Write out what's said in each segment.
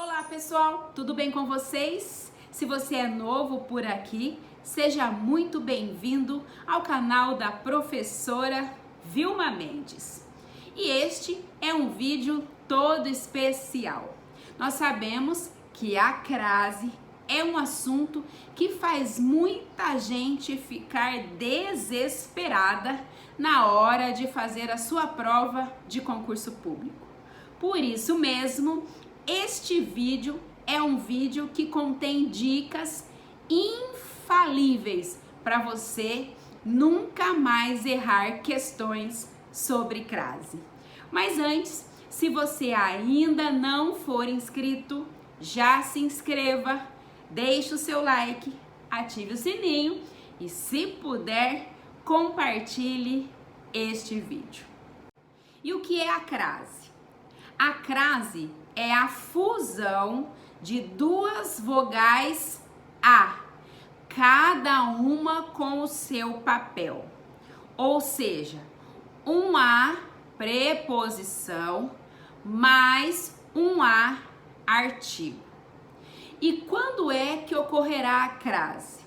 Olá pessoal, tudo bem com vocês? Se você é novo por aqui, seja muito bem-vindo ao canal da professora Vilma Mendes. E este é um vídeo todo especial. Nós sabemos que a crase é um assunto que faz muita gente ficar desesperada na hora de fazer a sua prova de concurso público. Por isso mesmo, este vídeo é um vídeo que contém dicas infalíveis para você nunca mais errar questões sobre crase. Mas antes, se você ainda não for inscrito, já se inscreva, deixe o seu like, ative o sininho e, se puder, compartilhe este vídeo. E o que é a crase? A crase é a fusão de duas vogais A, cada uma com o seu papel. Ou seja, um A, preposição, mais um A, artigo. E quando é que ocorrerá a crase?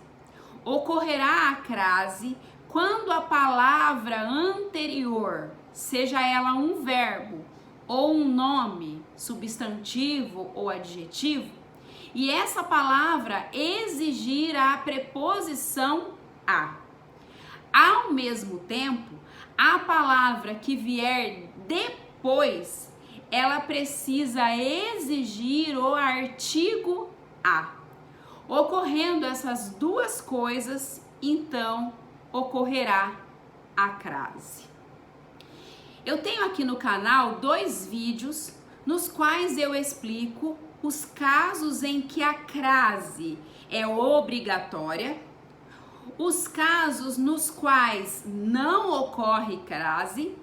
Ocorrerá a crase quando a palavra anterior, seja ela um verbo ou um nome, substantivo ou adjetivo, e essa palavra exigir a preposição a. Ao mesmo tempo, a palavra que vier depois, ela precisa exigir o artigo a. Ocorrendo essas duas coisas, então ocorrerá a crase. Eu tenho aqui no canal 2 vídeos nos quais eu explico os casos em que a crase é obrigatória, os casos nos quais não ocorre crase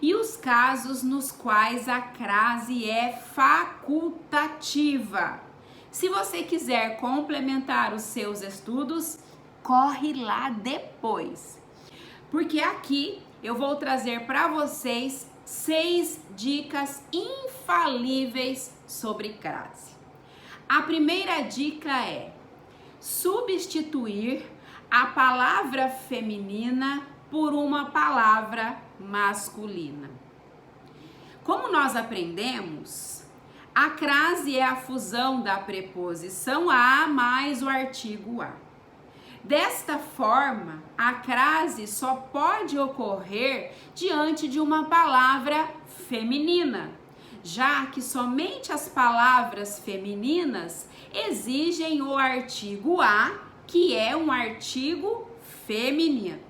e os casos nos quais a crase é facultativa. Se você quiser complementar os seus estudos, corre lá depois, porque aqui eu vou trazer para vocês 6 dicas infalíveis sobre crase. A primeira dica é substituir a palavra feminina por uma palavra masculina. Como nós aprendemos, a crase é a fusão da preposição a mais o artigo a. Desta forma, a crase só pode ocorrer diante de uma palavra feminina, já que somente as palavras femininas exigem o artigo a, que é um artigo feminino.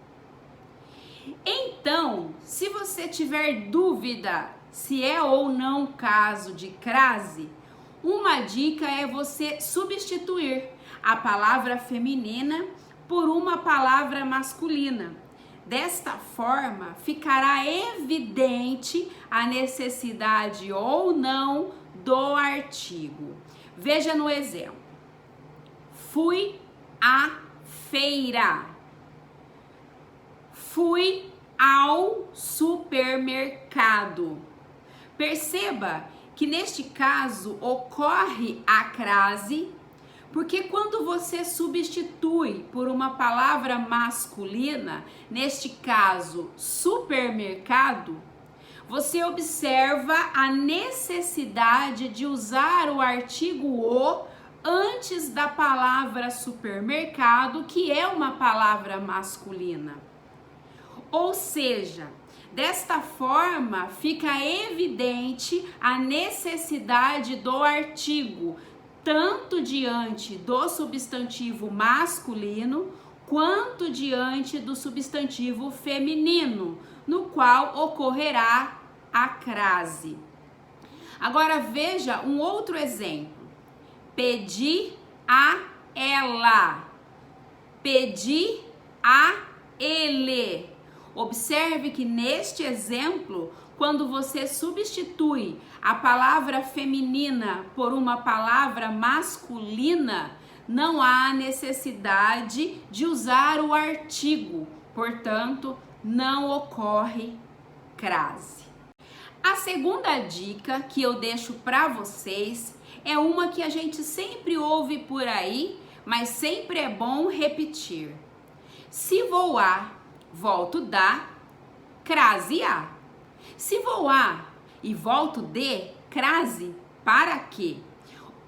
Então, se você tiver dúvida se é ou não caso de crase, uma dica é você substituir a palavra feminina por uma palavra masculina. Desta forma, ficará evidente a necessidade ou não do artigo. Veja no exemplo. Fui à feira. Fui ao supermercado. Perceba que neste caso ocorre a crase, porque quando você substitui por uma palavra masculina, neste caso supermercado, você observa a necessidade de usar o artigo o antes da palavra supermercado, que é uma palavra masculina. Ou seja, desta forma fica evidente a necessidade do artigo, tanto diante do substantivo masculino, quanto diante do substantivo feminino, no qual ocorrerá a crase. Agora veja um outro exemplo. Pedi a ela. Pedi a ele. Observe que neste exemplo, quando você substitui a palavra feminina por uma palavra masculina, não há necessidade de usar o artigo, portanto, não ocorre crase. A segunda dica que eu deixo para vocês é uma que a gente sempre ouve por aí, mas sempre é bom repetir. Se voar, volto da, crase a. Se voar e volto de, crase para quê?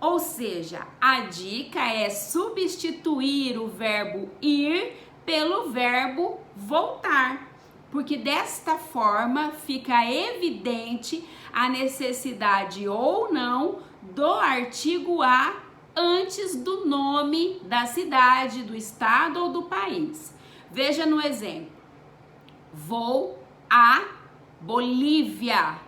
Ou seja, a dica é substituir o verbo ir pelo verbo voltar, porque desta forma fica evidente a necessidade ou não do artigo a antes do nome da cidade, do estado ou do país. Veja no exemplo: vou a Bolívia,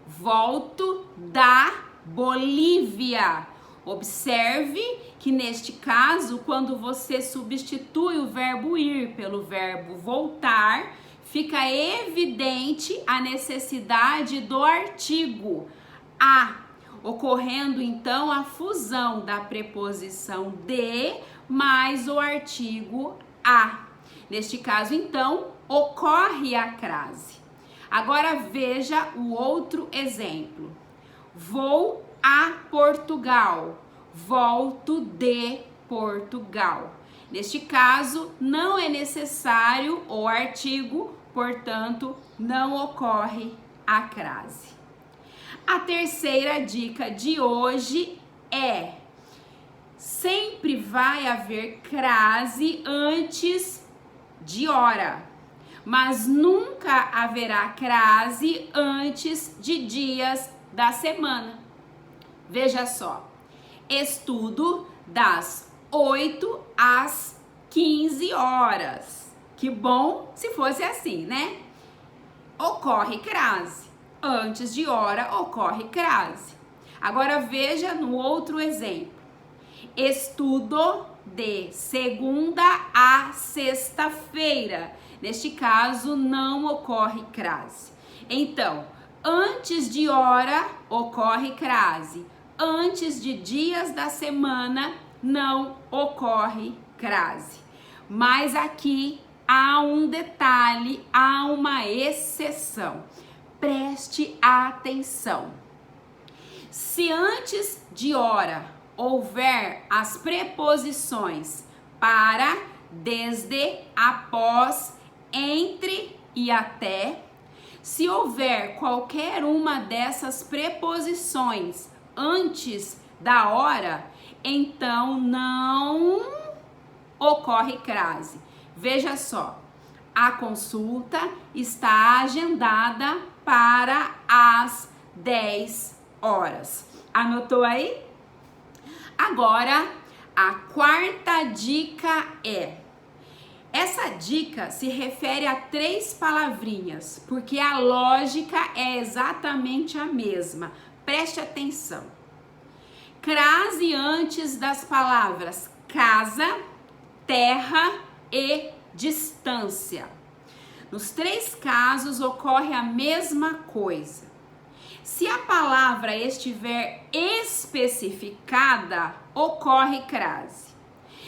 volto da Bolívia. Observe que neste caso, quando você substitui o verbo ir pelo verbo voltar, fica evidente a necessidade do artigo a, ocorrendo então a fusão da preposição de mais o artigo a. Neste caso, então, ocorre a crase. Agora veja o outro exemplo. Vou a Portugal, volto de Portugal. Neste caso, não é necessário o artigo, portanto, não ocorre a crase. A terceira dica de hoje é: sempre vai haver crase antes de hora, mas nunca haverá crase antes de dias da semana. Veja só: estudo das 8 às 15 horas. Que bom se fosse assim, né? Ocorre crase. Antes de hora ocorre crase. Agora veja no outro exemplo. Estudo de segunda a sexta-feira. Neste caso não ocorre crase. Então, antes de hora ocorre crase. Antes de dias da semana não ocorre crase. Mas aqui há um detalhe, há uma exceção. Preste atenção. Se antes de hora houver as preposições para, desde, após, entre e até, se houver qualquer uma dessas preposições antes da hora, então não ocorre crase. Veja só, a consulta está agendada para as 10 horas. Anotou aí? Agora, a quarta dica é: essa dica se refere a 3 palavrinhas, porque a lógica é exatamente a mesma. Preste atenção. Crase antes das palavras casa, terra e distância. Nos 3 casos ocorre a mesma coisa. Se a palavra estiver especificada, ocorre crase.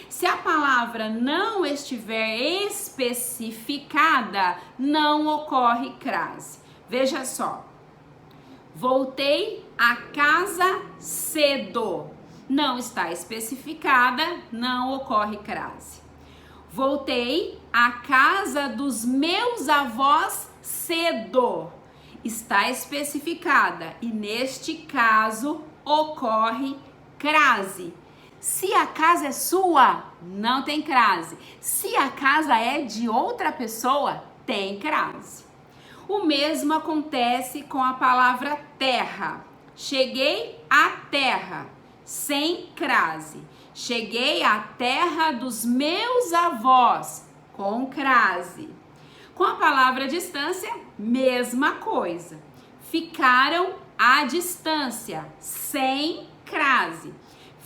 Se a palavra não estiver especificada, não ocorre crase. Veja só. Voltei a casa cedo. Não está especificada, não ocorre crase. Voltei à casa dos meus avós cedo. Está especificada e neste caso ocorre crase. Se a casa é sua, não tem crase. Se a casa é de outra pessoa, tem crase. O mesmo acontece com a palavra terra. Cheguei à terra, sem crase. Cheguei à terra dos meus avós, com crase. Com a palavra distância, mesma coisa. Ficaram à distância, sem crase.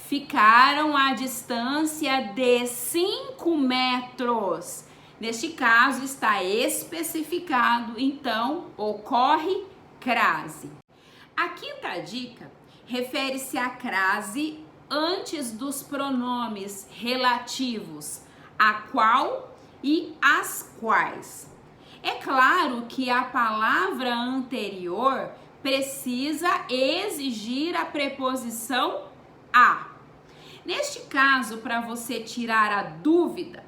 Ficaram à distância de 5 metros. Neste caso, está especificado, então ocorre crase. A quinta dica refere-se à crase antes dos pronomes relativos a qual e as quais. É claro que a palavra anterior precisa exigir a preposição a. Neste caso, para você tirar a dúvida,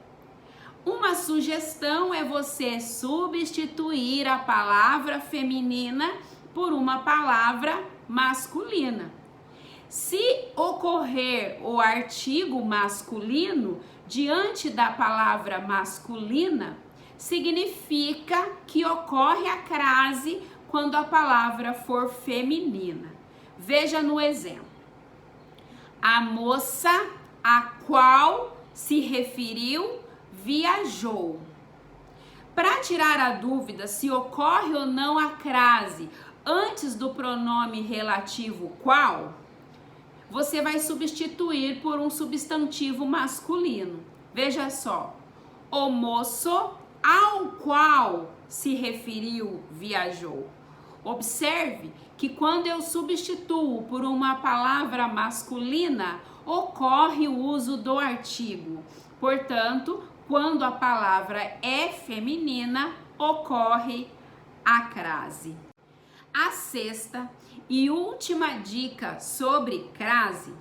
uma sugestão é você substituir a palavra feminina por uma palavra masculina. Se ocorrer o artigo masculino diante da palavra masculina, significa que ocorre a crase quando a palavra for feminina. Veja no exemplo. A moça a qual se referiu viajou. Para tirar a dúvida se ocorre ou não a crase antes do pronome relativo qual, você vai substituir por um substantivo masculino. Veja só, o moço ao qual se referiu viajou. Observe que quando eu substituo por uma palavra masculina, ocorre o uso do artigo. Portanto, quando a palavra é feminina, ocorre a crase. A sexta e última dica sobre crase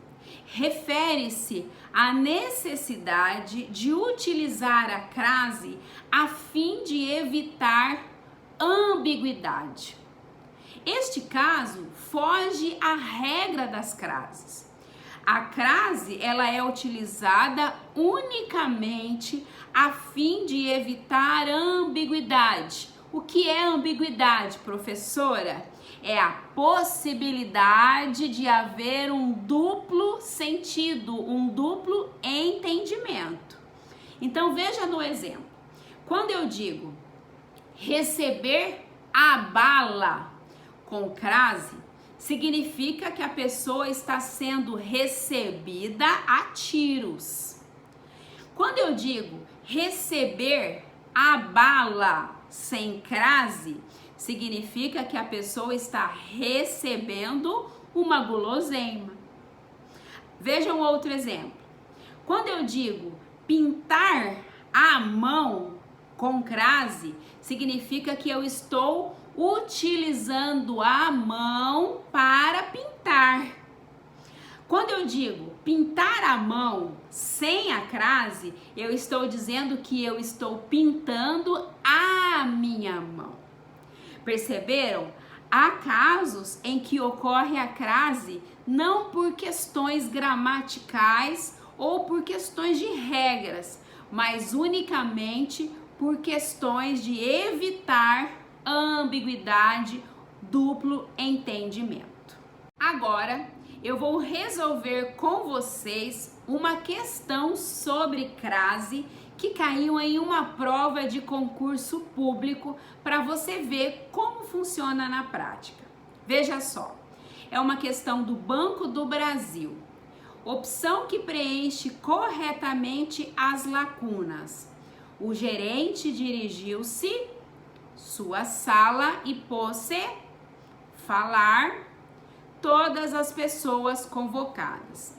refere-se à necessidade de utilizar a crase a fim de evitar ambiguidade. Este caso foge à regra das crases. A crase, ela é utilizada unicamente a fim de evitar ambiguidade. O que é ambiguidade, professora? É a possibilidade de haver um duplo sentido, um duplo entendimento. Então veja no exemplo. Quando eu digo receber a bala com crase, significa que a pessoa está sendo recebida a tiros. Quando eu digo receber a bala sem crase, significa que a pessoa está recebendo uma guloseima. Veja um outro exemplo. Quando eu digo pintar a mão com crase, significa que eu estou utilizando a mão para pintar. Quando eu digo pintar a mão sem a crase, eu estou dizendo que eu estou pintando a minha mão. Perceberam? Há casos em que ocorre a crase não por questões gramaticais ou por questões de regras, mas unicamente por questões de evitar ambiguidade, duplo entendimento. Agora eu vou resolver com vocês uma questão sobre crase que caiu em uma prova de concurso público para você ver como funciona na prática. Veja só, é uma questão do Banco do Brasil. Opção que preenche corretamente as lacunas. O gerente dirigiu-se sua sala e pôs-se falar todas as pessoas convocadas.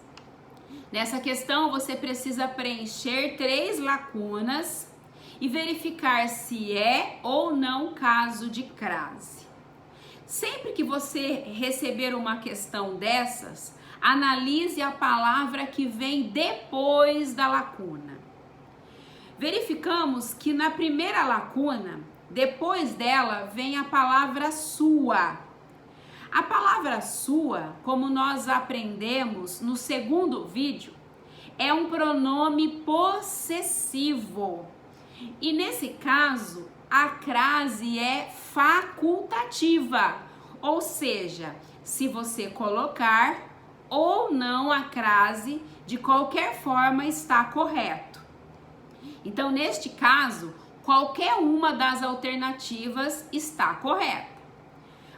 Nessa questão, você precisa preencher 3 lacunas e verificar se é ou não caso de crase. Sempre que você receber uma questão dessas, analise a palavra que vem depois da lacuna. Verificamos que na primeira lacuna, depois dela, vem a palavra sua. A palavra sua, como nós aprendemos no segundo vídeo, é um pronome possessivo. E nesse caso, a crase é facultativa, ou seja, se você colocar ou não a crase, de qualquer forma está correto. Então, neste caso, qualquer uma das alternativas está correta.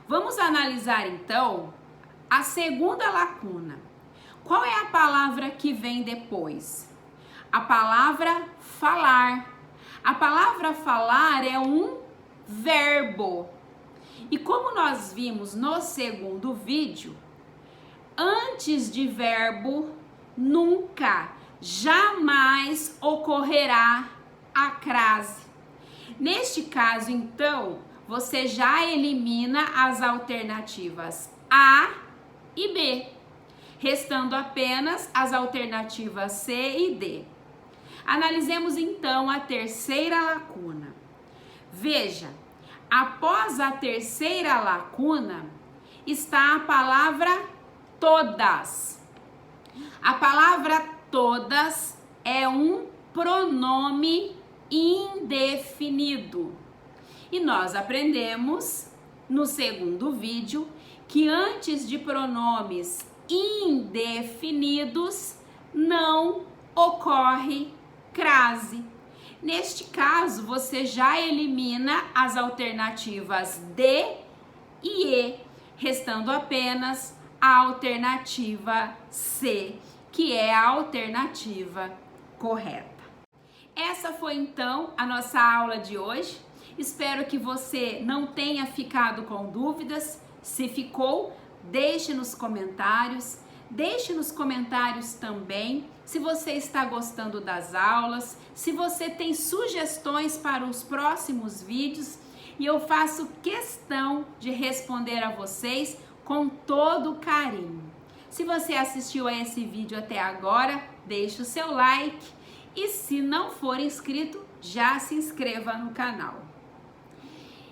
Vamos analisar então a segunda lacuna. Qual é a palavra que vem depois? A palavra falar. A palavra falar é um verbo. E como nós vimos no segundo vídeo, antes de verbo, nunca, jamais ocorrerá a crase. Neste caso, então, você já elimina as alternativas A e B, restando apenas as alternativas C e D. Analisemos então a terceira lacuna. Veja, após a terceira lacuna está a palavra todas. A palavra todas é um pronome indefinido. E nós aprendemos no segundo vídeo que antes de pronomes indefinidos não ocorre crase. Neste caso, você já elimina as alternativas D e E, restando apenas a alternativa C, que é a alternativa correta. Essa foi então a nossa aula de hoje. Espero que você não tenha ficado com dúvidas. Se ficou, deixe nos comentários. Deixe nos comentários também se você está gostando das aulas, se você tem sugestões para os próximos vídeos, e eu faço questão de responder a vocês com todo carinho. Se você assistiu a esse vídeo até agora, deixe o seu like e se não for inscrito, já se inscreva no canal.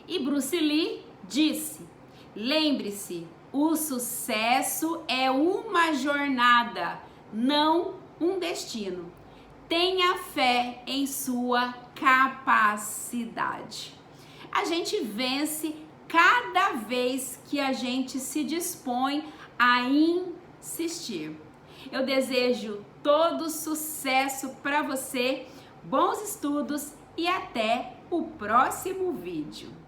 E Bruce Lee disse: lembre-se, o sucesso é uma jornada, não um destino. Tenha fé em sua capacidade. A gente vence cada vez que a gente se dispõe a insistir. Eu desejo todo sucesso para você, bons estudos e até o próximo vídeo.